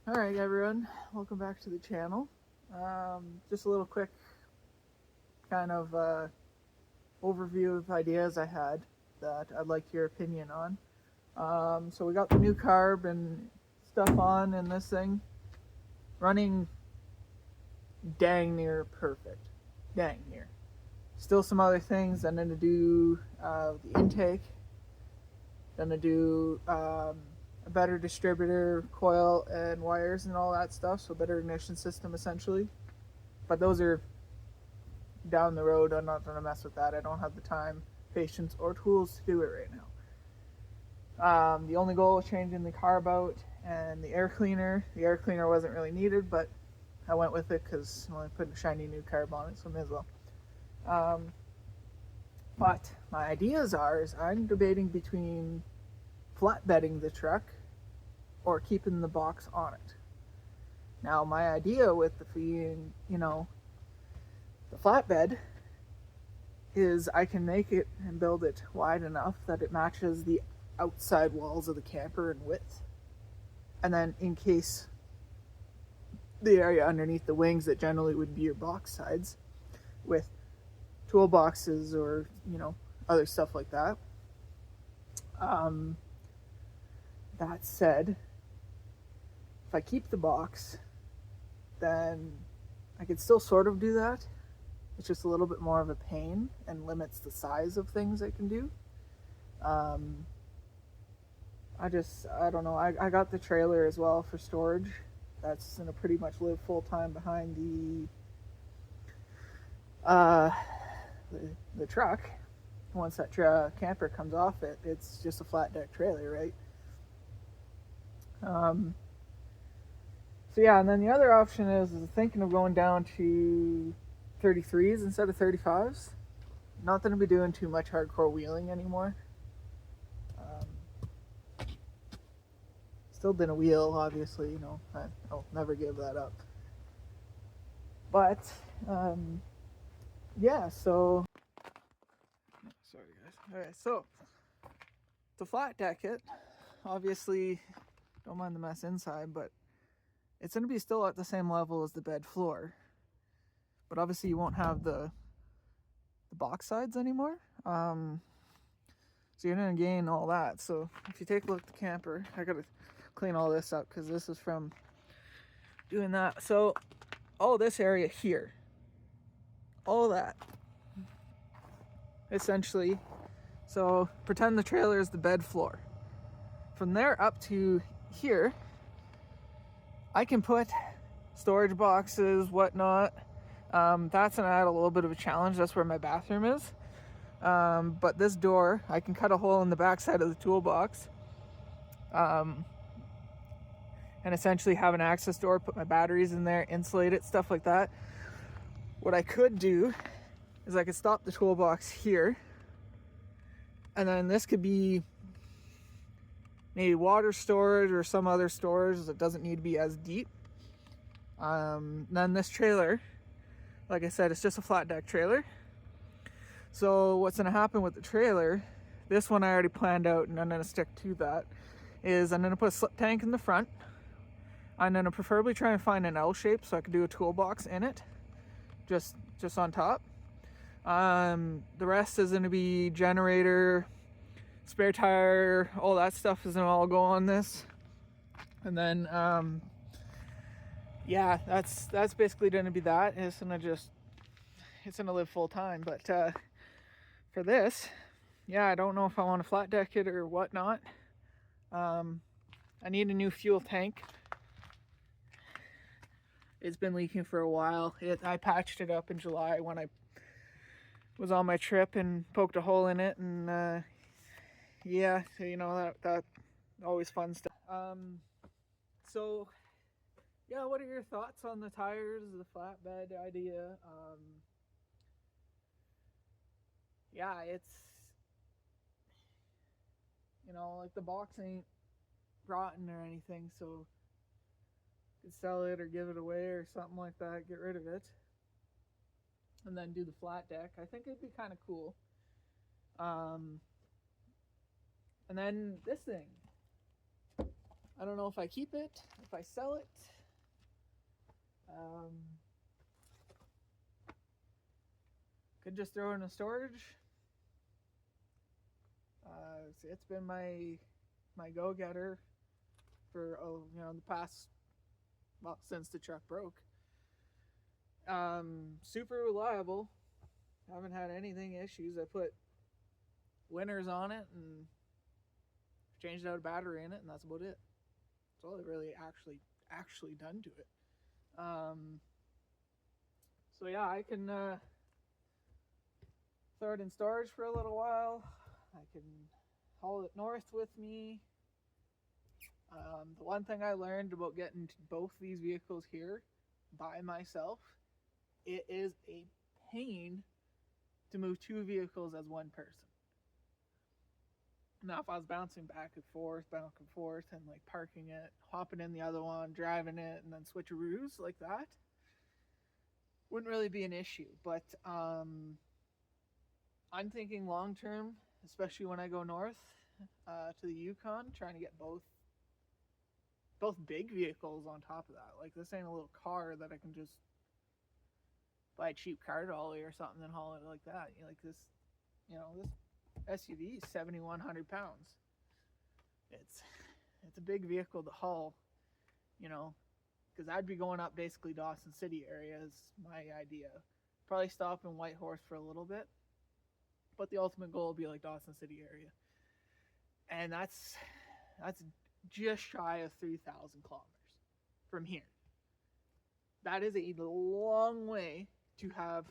Alright everyone, welcome back to the channel. Just a little quick kind of overview of ideas I had that I'd like your opinion on. So we got the new carb and stuff on and this thing running dang near perfect. Dang near. Still some other things. I'm going to do the intake. Going to do a better distributor, coil, and wires and all that stuff. So better ignition system essentially. But those are down the road. I'm not going to mess with that. I don't have the time, patience, or tools to do it right now. The only goal was changing the carb out and the air cleaner. The air cleaner wasn't really needed, but I went with it because I'm only putting a shiny new carb on it, so I may as well. But my ideas is I'm debating between flatbedding the truck or keeping the box on it. Now, my idea with the the flatbed is I can make it and build it wide enough that it matches the outside walls of the camper in width. And then in case the area underneath the wings that generally would be your box sides with toolboxes or, other stuff like that. That said, if I keep the box, then I could still sort of do that. It's just a little bit more of a pain and limits the size of things I can do. I don't know. I got the trailer as well for storage. That's going to pretty much live full time behind the truck. Once that camper comes off it, it's just a flat deck trailer, right? So yeah, and then the other option is thinking of going down to 33s instead of 35s. Not that I'll be doing too much hardcore wheeling anymore. Still didn't wheel, obviously. I'll never give that up. But yeah, so sorry guys. All right, so to flat deck it, obviously, don't mind the mess inside, but it's going to be still at the same level as the bed floor. But obviously, you won't have the box sides anymore. So you're going to gain all that. So if you take a look at the camper, I got to clean all this up because this is from doing that. So all this area here, all that, essentially. So pretend the trailer is the bed floor. From there up to here, I can put storage boxes, whatnot. That's gonna add a little bit of a challenge. That's where my bathroom is. But this door, I can cut a hole in the backside of the toolbox, and essentially have an access door, put my batteries in there, insulate it, stuff like that. What I could do is I could stop the toolbox here, and then this could be maybe water storage or some other storage that doesn't need to be as deep. Then this trailer, like I said, it's just a flat deck trailer. So what's going to happen with the trailer, this one I already planned out and I'm going to stick to that, is I'm going to put a slip tank in the front. I'm going to preferably try and find an L shape so I can do a toolbox in it, just on top. The rest is going to be generator, spare tire, all that stuff is going to all go on this. And then, yeah, that's basically going to be that. It's going to live full time. But for this, yeah, I don't know if I want to flat deck it or whatnot. I need a new fuel tank. It's been leaking for a while. I patched it up in July when I was on my trip and poked a hole in it, and yeah, that always fun stuff. So yeah, what are your thoughts on the tires, the flatbed idea? Yeah, it's like the box ain't rotten or anything, so you could sell it or give it away or something like that, get rid of it, and then do the flat deck. I think it'd be kind of cool. And then this thing. I don't know if I keep it, if I sell it. Could just throw it in storage. It's been my go-getter for the past, well, since the truck broke. Super reliable. Haven't had anything issues. I put winners on it and changed out a battery in it, and that's about it. That's all I really actually done to it. So yeah, I can throw it in storage for a little while. I can haul it north with me. The one thing I learned about getting both these vehicles here by myself, it is a pain to move two vehicles as one person. Now, if I was bouncing back and forth, and like parking it, hopping in the other one, driving it, and then switcheroos like that, wouldn't really be an issue. But I'm thinking long term, especially when I go north to the Yukon, trying to get both big vehicles on top of that. Like, this ain't a little car that I can just buy a cheap car dolly or something and haul it like that. Like this, this SUV is 7,100 pounds. It's a big vehicle to haul, because I'd be going up basically Dawson City area is my idea. Probably stop in Whitehorse for a little bit, but the ultimate goal will be like Dawson City area, and that's just shy of 3,000 kilometers from here. That is a long way to have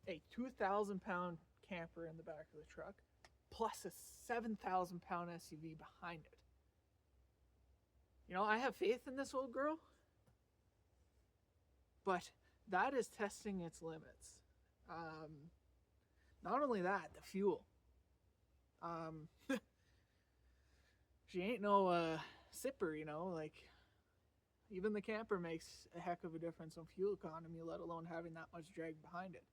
a 2,000-pound camper in the back of the truck, plus a 7,000-pound SUV behind it. I have faith in this old girl, but that is testing its limits. Not only that, the fuel. She ain't no sipper, like, even the camper makes a heck of a difference on fuel economy, let alone having that much drag behind it.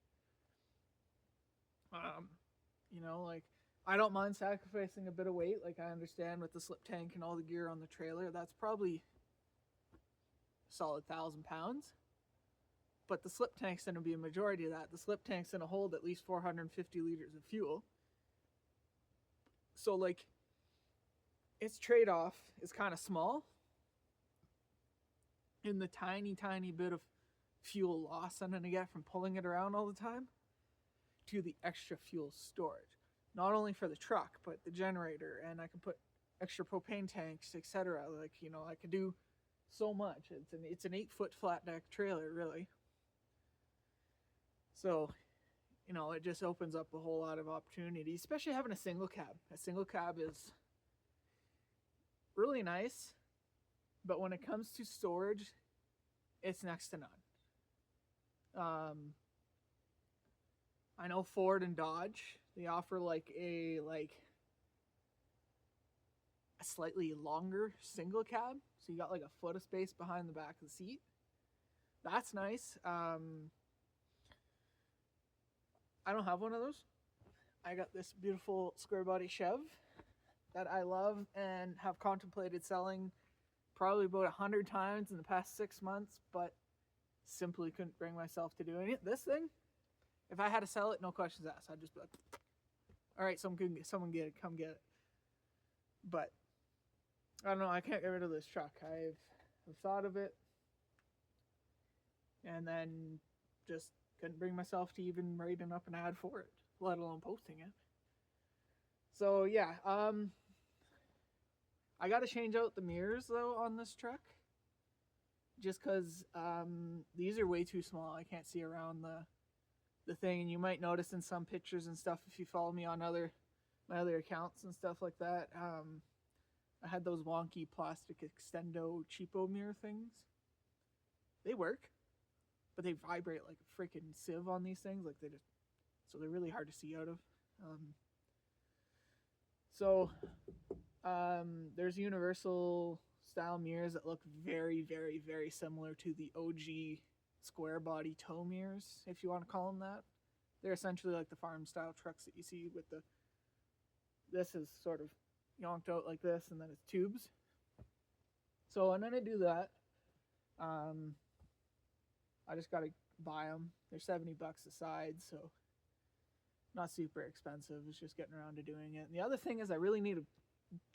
Like, I don't mind sacrificing a bit of weight. Like, I understand with the slip tank and all the gear on the trailer, that's probably a solid 1,000 pounds. But the slip tank's going to be a majority of that. The slip tank's going to hold at least 450 liters of fuel. So, like, its trade-off is kind of small in the tiny, tiny bit of fuel loss I'm going to get from pulling it around all the time to the extra fuel storage. Not only for the truck, but the generator, and I can put extra propane tanks, etc. Like, I could do so much. It's an 8-foot flat deck trailer, really. So, it just opens up a whole lot of opportunities, especially having a single cab. A single cab is really nice, but when it comes to storage, it's next to none. I know Ford and Dodge, they offer a slightly longer single cab, so you got like a foot of space behind the back of the seat. That's nice. I don't have one of those. I got this beautiful square body Chev that I love and have contemplated selling probably about 100 times in the past 6 months, but simply couldn't bring myself to doing it. This thing, if I had to sell it, no questions asked. I'd just be like, all right, someone get it, come get it. But I don't know, I can't get rid of this truck. I've thought of it and then just couldn't bring myself to even writing up an ad for it, let alone posting it. So yeah, I got to change out the mirrors though on this truck, just because these are way too small. I can't see around the thing, and you might notice in some pictures and stuff if you follow me on my other accounts and stuff like that. I had those wonky plastic extendo cheapo mirror things. They work, but they vibrate like a freaking sieve on these things. Like so they're really hard to see out of. There's universal style mirrors that look very, very, very similar to the OG square body tow mirrors, if you want to call them that. They're essentially like the farm style trucks that you see with this is sort of yonked out like this, and then it's tubes. So I'm gonna do that. I just gotta buy them. They're $70 a side, so not super expensive. It's just getting around to doing it. And the other thing is, I really need a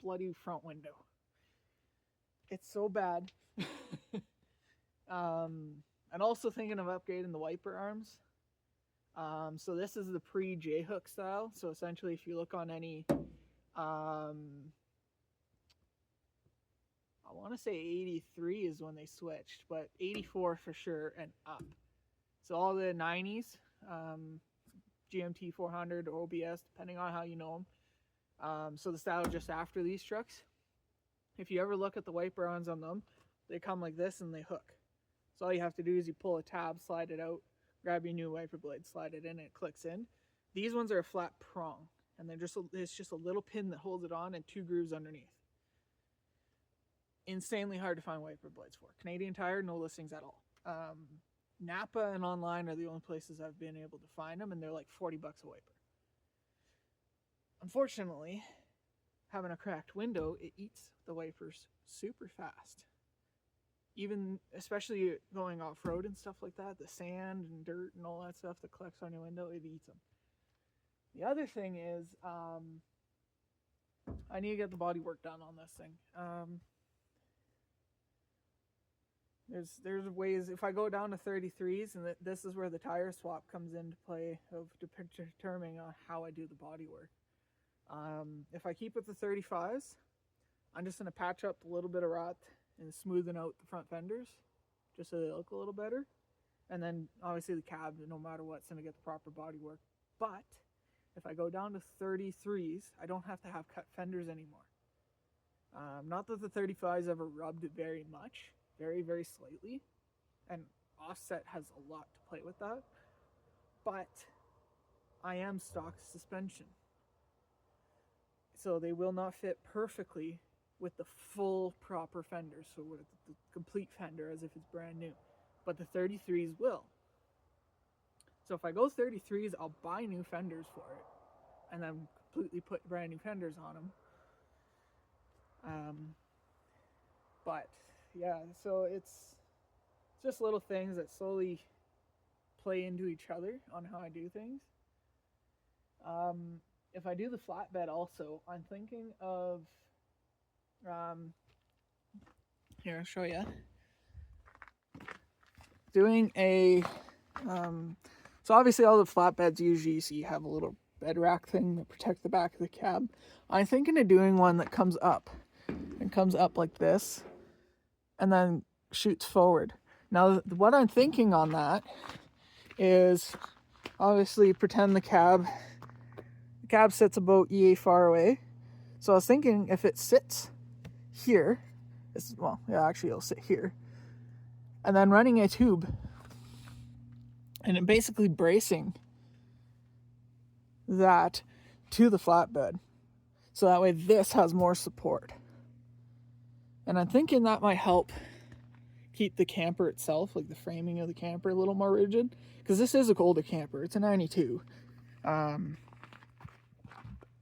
bloody front window. It's so bad. And also thinking of upgrading the wiper arms. So this is the pre-J-hook style. So essentially, if you look on any, I want to say 83 is when they switched, but 84 for sure and up. So all the 90s, GMT 400 or OBS, depending on how you know them. So the style just after these trucks. If you ever look at the wiper arms on them, they come like this and they hook. So all you have to do is you pull a tab, slide it out, grab your new wiper blade, slide it in, and it clicks in. These ones are a flat prong, and it's just a little pin that holds it on and 2 grooves underneath. Insanely hard to find wiper blades for. Canadian Tire, no listings at all. Napa and online are the only places I've been able to find them, and they're like $40 a wiper. Unfortunately, having a cracked window, it eats the wipers super fast. Even, especially going off-road and stuff like that, the sand and dirt and all that stuff that collects on your window, it eats them. The other thing is, I need to get the body work done on this thing. There's ways, if I go down to 33s, and this is where the tire swap comes into play of determining on how I do the body work. If I keep with the 35s, I'm just going to patch up a little bit of rot and smoothing out the front fenders just so they look a little better. And then obviously the cab, no matter what, it's going to get the proper body work. But if I go down to 33s, I don't have to have cut fenders anymore. Not that the 35s ever rubbed it very much, very, very slightly. And offset has a lot to play with that. But I am stock suspension. So they will not fit perfectly with the full proper fender, so with the complete fender as if it's brand new. But the 33s will. So if I go 33s, I'll buy new fenders for it, and then completely put brand new fenders on them. But yeah, so it's just little things that slowly play into each other on how I do things. If I do the flatbed also, I'm thinking of here, I'll show you. Doing a so obviously all the flatbeds usually you see have a little bed rack thing to protect the back of the cab. I'm thinking of doing one that comes up like this and then shoots forward. Now what I'm thinking on that is obviously pretend the cab sits about yay far away. So I was thinking if it sits here, it'll sit here, and then running a tube and then basically bracing that to the flatbed, so that way this has more support. And I'm thinking that might help keep the camper itself, like the framing of the camper, a little more rigid, because this is a older camper. It's a 92.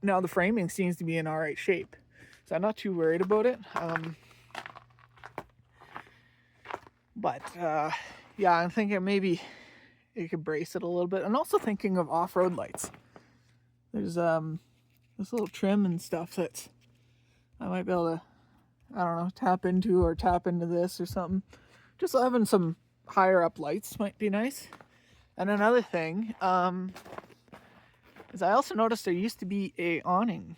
Now the framing seems to be in alright shape, so I'm not too worried about it. But yeah, I'm thinking maybe you could brace it a little bit. I'm also thinking of off-road lights. There's this little trim and stuff that I might be able to, I don't know, tap into this or something. Just having some higher up lights might be nice. And another thing is I also noticed there used to be a awning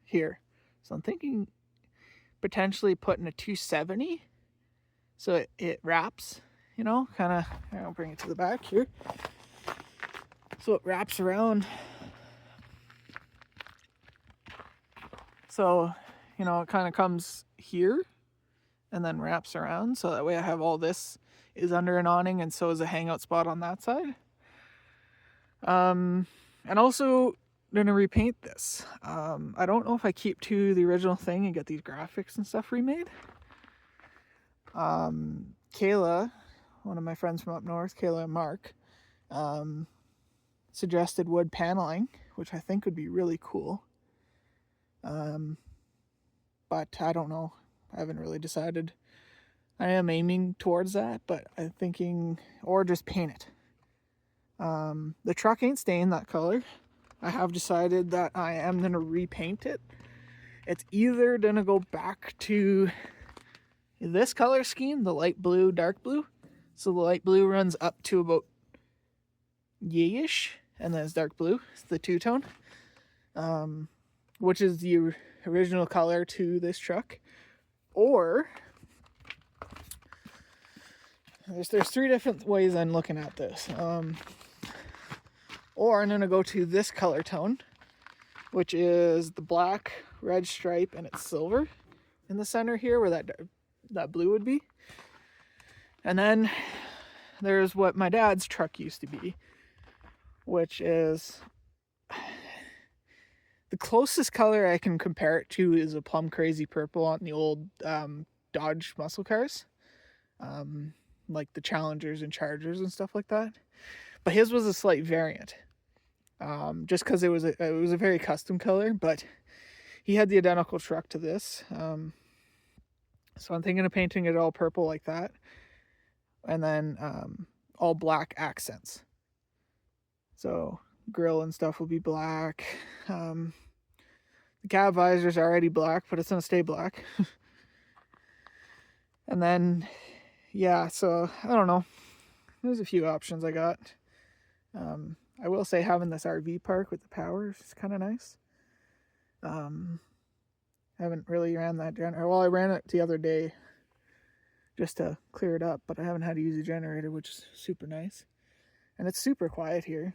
here. So I'm thinking potentially putting a 270 so it wraps, kind of, I'll bring it to the back here. So it wraps around. So, it kind of comes here and then wraps around. So that way I have all this is under an awning, and so is a hangout spot on that side. And also going to repaint this. I don't know if I keep to the original thing and get these graphics and stuff remade. Kayla, one of my friends from up north, Kayla and Mark, suggested wood paneling, which I think would be really cool. But I don't know. I haven't really decided. I am aiming towards that, but I'm thinking, or just paint it. The truck ain't staying that color. I have decided that I am going to repaint it. It's either going to go back to this color scheme, the light blue, dark blue. So the light blue runs up to about yayish, and then it's dark blue. It's the two-tone, which is the original color to this truck. Or there's three different ways I'm looking at this. Or I'm going to go to this color tone, which is the black, red stripe, and it's silver in the center here where that blue would be. And then there's what my dad's truck used to be, which is the closest color I can compare it to is a plum crazy purple on the old Dodge muscle cars, like the Challengers and Chargers and stuff like that. But his was a slight variant, just because it was a very custom color. But he had the identical truck to this, so I'm thinking of painting it all purple like that, and then all black accents. So grill and stuff will be black. The cab visor's already black, but it's gonna stay black. And then, yeah, so I don't know. There's a few options I got. I will say having this RV park with the power is kind of nice. Haven't really ran that generator. Well, I ran it the other day just to clear it up, but I haven't had to use a generator, which is super nice. And it's super quiet here.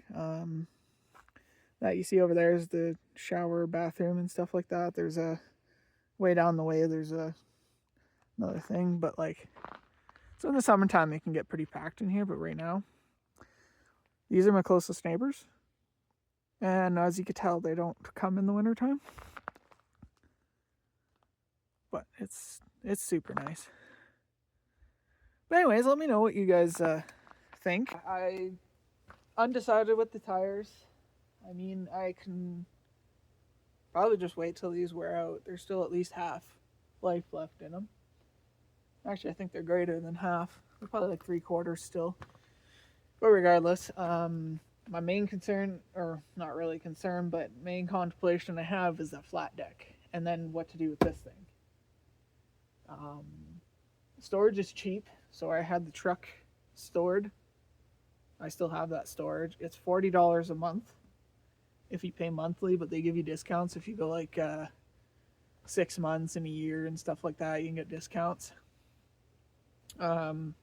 That you see over there is the shower, bathroom, and stuff like that. There's a way down the way. There's another thing, but like, so in the summertime it can get pretty packed in here. But right now, these are my closest neighbors, and as you can tell, they don't come in the wintertime. But it's super nice. But anyways, let me know what you guys think. I undecided with the tires. I mean, I can probably just wait till these wear out. There's still at least half life left in them. Actually, I think they're greater than half. They're probably like 3/4 still. But regardless, my main concern, or not really concern, but main contemplation I have is that flat deck. And then what to do with this thing. Storage is cheap, so I had the truck stored. I still have that storage. It's $40 a month if you pay monthly, but they give you discounts if you go like 6 months and a year and stuff like that. You can get discounts. I'm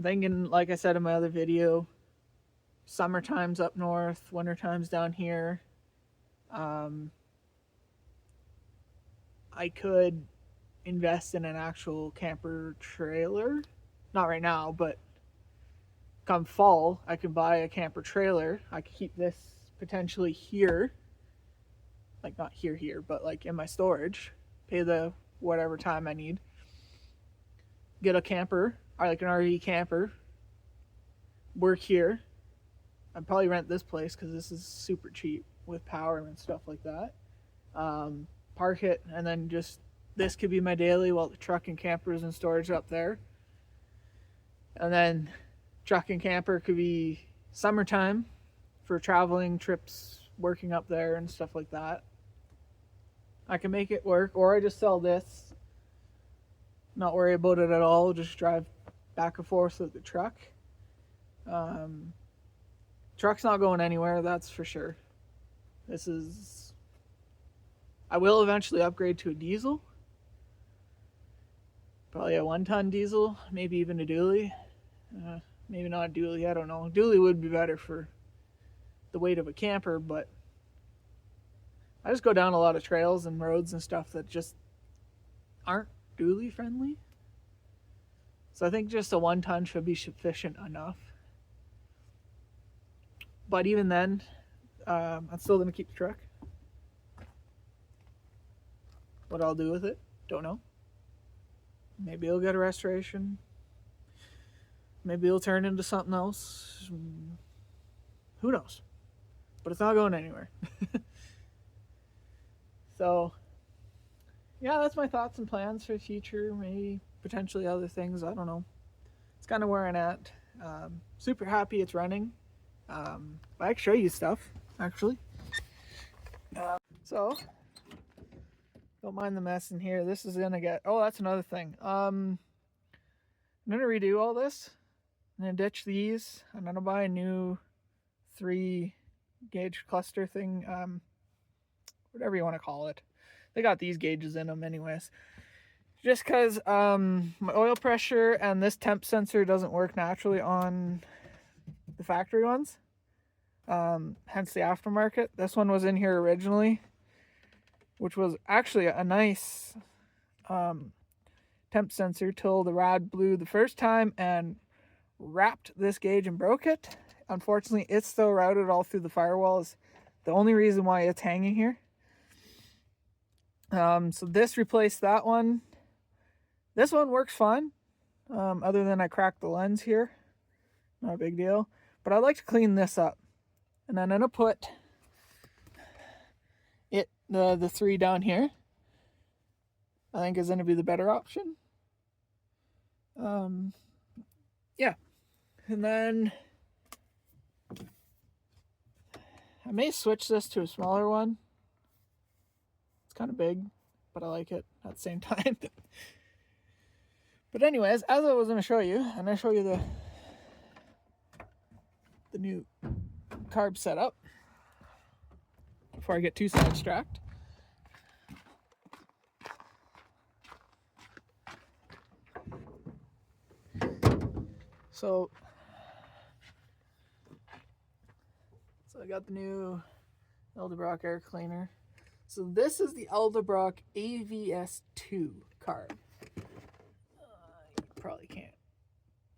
thinking, like I said in my other video, summertime's up north, wintertime's down here. I could invest in an actual camper trailer. Not right now, but come fall, I could buy a camper trailer. I could keep this potentially here. Like not here, but like in my storage. Pay the whatever time I need. Get a camper, or like an RV camper. Work here. I'd probably rent this place because this is super cheap with power and stuff like that. Park it, and then just this could be my daily while the truck and camper is in storage up there. And then truck and camper could be summertime for traveling trips, working up there and stuff like that. I can make it work, or I just sell this, not worry about it at all, just drive back and forth with the truck. Truck's not going anywhere, that's for sure. I will eventually upgrade to a diesel. Probably a 1-ton diesel, maybe even a dually. Maybe not a dually, I don't know. Dually would be better for the weight of a camper, but I just go down a lot of trails and roads and stuff that just aren't dually friendly. So I think just a 1-ton should be sufficient enough. But even then, I'm still going to keep the truck. What I'll do with it, don't know. Maybe it'll get a restoration. Maybe it'll turn into something else. Who knows? But it's not going anywhere. So, yeah, that's my thoughts and plans for the future. Maybe potentially other things. I don't know. It's kind of where I'm at. Super happy it's running. I can show you stuff actually. So don't mind the mess in here. This is gonna get. Oh, that's another thing. I'm gonna redo all this. I'm gonna ditch these. I'm gonna buy a new 3 gauge cluster thing. Whatever you want to call it. They got these gauges in them, anyways. Just because my oil pressure and this temp sensor doesn't work naturally on the factory ones. Hence the aftermarket. This one was in here originally, which was actually a nice temp sensor till the rad blew the first time and wrapped this gauge and broke it. Unfortunately, it's still routed all through the firewalls. The only reason why it's hanging here. So this replaced that one. This one works fine, other than I cracked the lens here. Not a big deal. But I'd like to clean this up. And I'm going to put the 3 down here. I think is going to be the better option. Yeah. And then I may switch this to a smaller one. It's kind of big, but I like it at the same time. But anyways, as I was going to show you, I'm going to show you the new carb setup before I get too sidetracked. So I got the new Edelbrock air cleaner. So this is the Edelbrock AVS2 carb. You probably can't.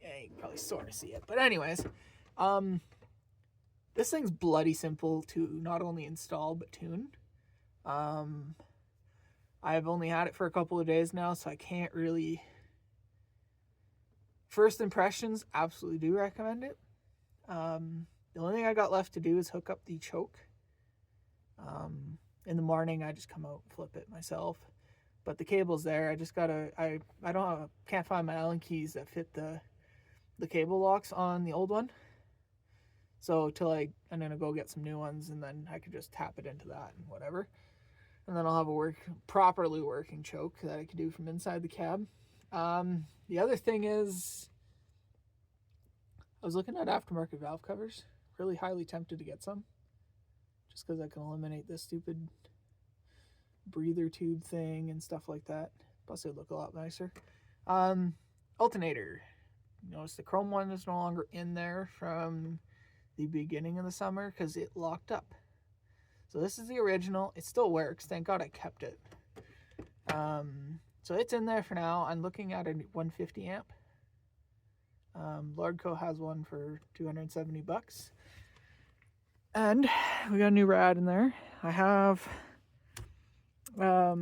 Yeah, you can probably sort of see it. But anyways, this thing's bloody simple to not only install but tune. I've only had it for a couple of days now, so I can't really. First impressions, absolutely do recommend it. The only thing I got left to do is hook up the choke. In the morning, I just come out and flip it myself. But the cable's there. I just gotta. I can't find my Allen keys that fit the cable locks on the old one. So I'm gonna go get some new ones, and then I could just tap it into that and whatever. And then I'll have a properly working choke that I can do from inside the cab. The other thing is, I was looking at aftermarket valve covers. Really highly tempted to get some, just because I can eliminate this stupid breather tube thing and stuff like that. Plus, it would look a lot nicer. Alternator. Notice the chrome one is no longer in there from the beginning of the summer because it locked up. So this is the original. It still works. Thank God I kept it. So it's in there for now. I'm looking at a 150 amp. Lordco has one for $270. And we got a new rad in there. I have a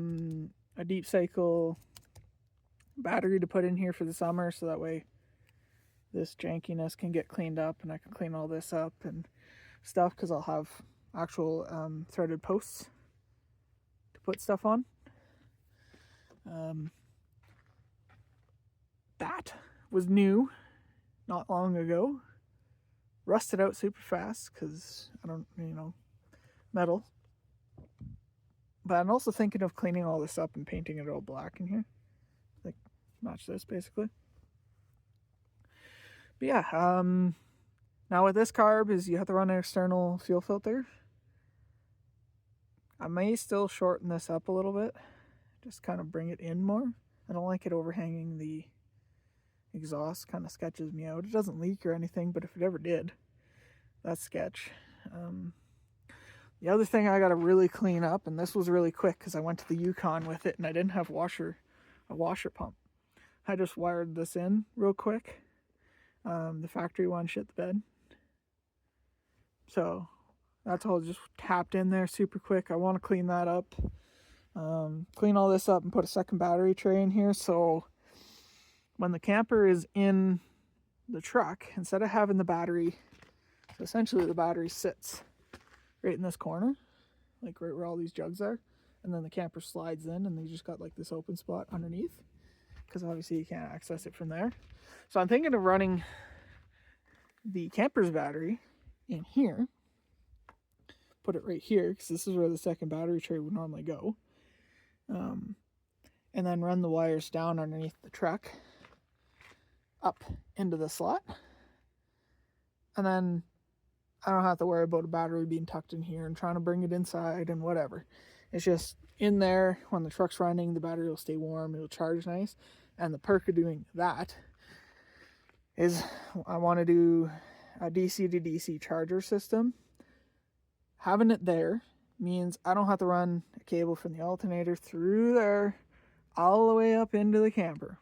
deep cycle battery to put in here for the summer, so that way this jankiness can get cleaned up and I can clean all this up and stuff, because I'll have actual threaded posts to put stuff on. That was new not long ago. Rusted out super fast because I don't, metal. But I'm also thinking of cleaning all this up and painting it all black in here. Like, match this basically. But yeah, now with this carb is you have to run an external fuel filter. I may still shorten this up a little bit. Just kind of bring it in more. I don't like it overhanging the exhaust. Kind of sketches me out. It doesn't leak or anything, but if it ever did, that's sketch. The other thing I got to really clean up, and this was really quick because I went to the Yukon with it and I didn't have a washer pump. I just wired this in real quick. The factory one shit the bed. So that's all just tapped in there super quick. I want to clean that up. Clean all this up and put a second battery tray in here, so when the camper is in the truck, instead of having the battery, so essentially the battery sits right in this corner, like right where all these jugs are. and then the camper slides in, and they just got like this open spot underneath, because obviously you can't access it from there. So I'm thinking of running the camper's battery in here, put it right here, because this is where the second battery tray would normally go, and then run the wires down underneath the truck up into the slot, and then I don't have to worry about a battery being tucked in here and trying to bring it inside and whatever. It's just in there. When the truck's running, the battery will stay warm, it'll charge nice. And the perk of doing that is I want to do a DC to DC charger system. Having it there means I don't have to run a cable from the alternator through there all the way up into the camper,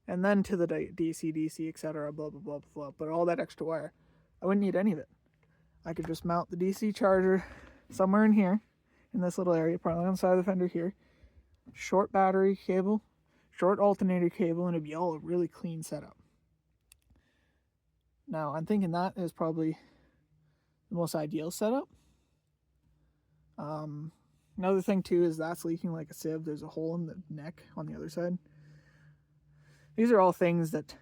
and then to the DC, etc., blah, blah, blah, blah. But all that extra wire, I wouldn't need any of it. I could just mount the DC charger somewhere in here, in this little area, probably on the side of the fender here. Short battery cable, short alternator cable, and it'd be all a really clean setup. Now, I'm thinking that is probably the most ideal setup. Another thing too is that's leaking like a sieve. There's a hole in the neck on the other side. These are all things that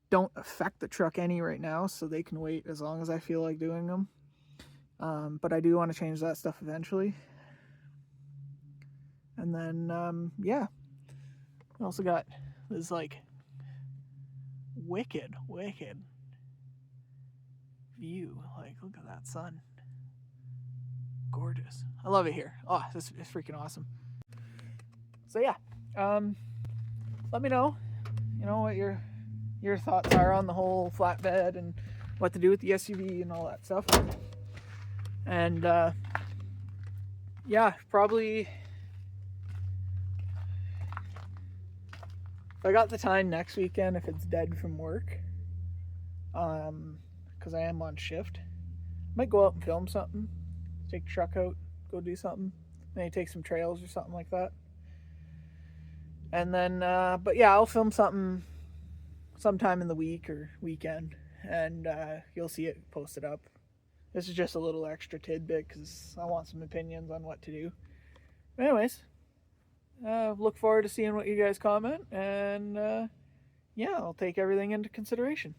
don't affect the truck any right now, so they can wait as long as I feel like doing them. But I do want to change that stuff eventually. And then, yeah. I also got this, like, wicked view. Like, look at that sun. Gorgeous. I love it here. Oh, this is freaking awesome. So, yeah. Let me know, what your thoughts are on the whole flatbed and what to do with the SUV and all that stuff. And yeah, probably if I got the time next weekend, if it's dead from work, because I am on shift, might go out and film something, take the truck out, go do something, maybe take some trails or something like that. And then but yeah, I'll film something sometime in the week or weekend, and you'll see it posted up. This is just a little extra tidbit because I want some opinions on what to do. But anyways, look forward to seeing what you guys comment, and yeah, I'll take everything into consideration.